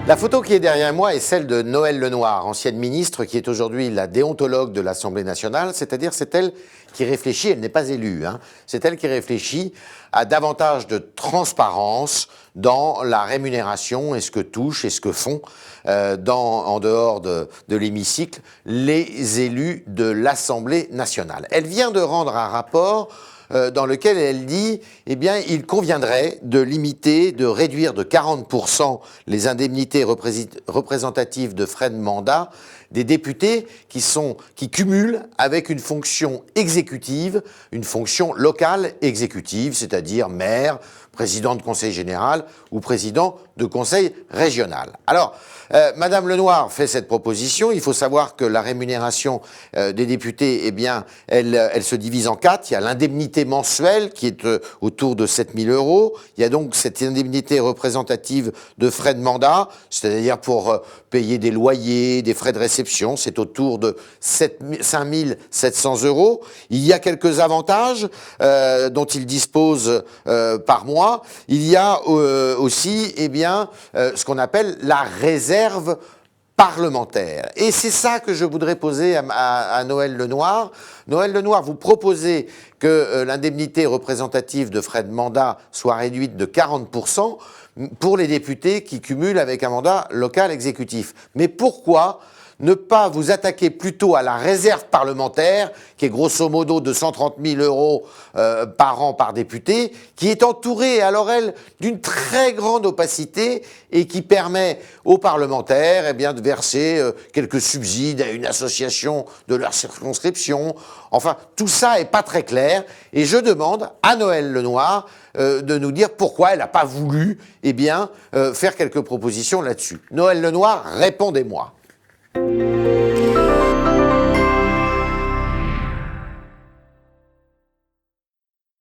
La photo qui est derrière moi est celle de Noëlle Lenoir, ancienne ministre qui est aujourd'hui la déontologue de l'Assemblée nationale, c'est-à-dire c'est elle qui réfléchit, elle n'est pas élue, c'est elle qui réfléchit à davantage de transparence dans la rémunération et ce que touchent et ce que font en dehors de l'hémicycle les élus de l'Assemblée nationale. Elle vient de rendre un rapport dans lequel elle dit, eh bien, il conviendrait de limiter, de réduire de 40% les indemnités représentatives de frais de mandat des députés qui cumulent avec une fonction exécutive, une fonction locale exécutive, c'est-à-dire maire, président de conseil général ou président de conseil régional. Alors, Madame Lenoir fait cette proposition. Il faut savoir que la rémunération des députés, eh bien, elle se divise en quatre. Il y a l'indemnité mensuelle qui est autour de 7 000 €. Il y a donc cette indemnité représentative de frais de mandat, c'est-à-dire pour payer des loyers, des frais de réception, c'est autour de 5 700 €. Il y a quelques avantages dont il dispose par mois. Il y a aussi, eh bien, ce qu'on appelle la réserve parlementaire. Et c'est ça que je voudrais poser à Noëlle Lenoir. Noëlle Lenoir, vous proposez que l'indemnité représentative de frais de mandat soit réduite de 40% pour les députés qui cumulent avec un mandat local exécutif. Mais pourquoi ne pas vous attaquer plutôt à la réserve parlementaire, qui est grosso modo de 130 000 € par an par député, qui est entourée, alors elle, d'une très grande opacité et qui permet aux parlementaires eh bien, de verser quelques subsides à une association de leur circonscription. Enfin, tout ça n'est pas très clair et je demande à Noëlle Lenoir de nous dire pourquoi elle n'a pas voulu eh bien, faire quelques propositions là-dessus. Noëlle Lenoir, répondez-moi.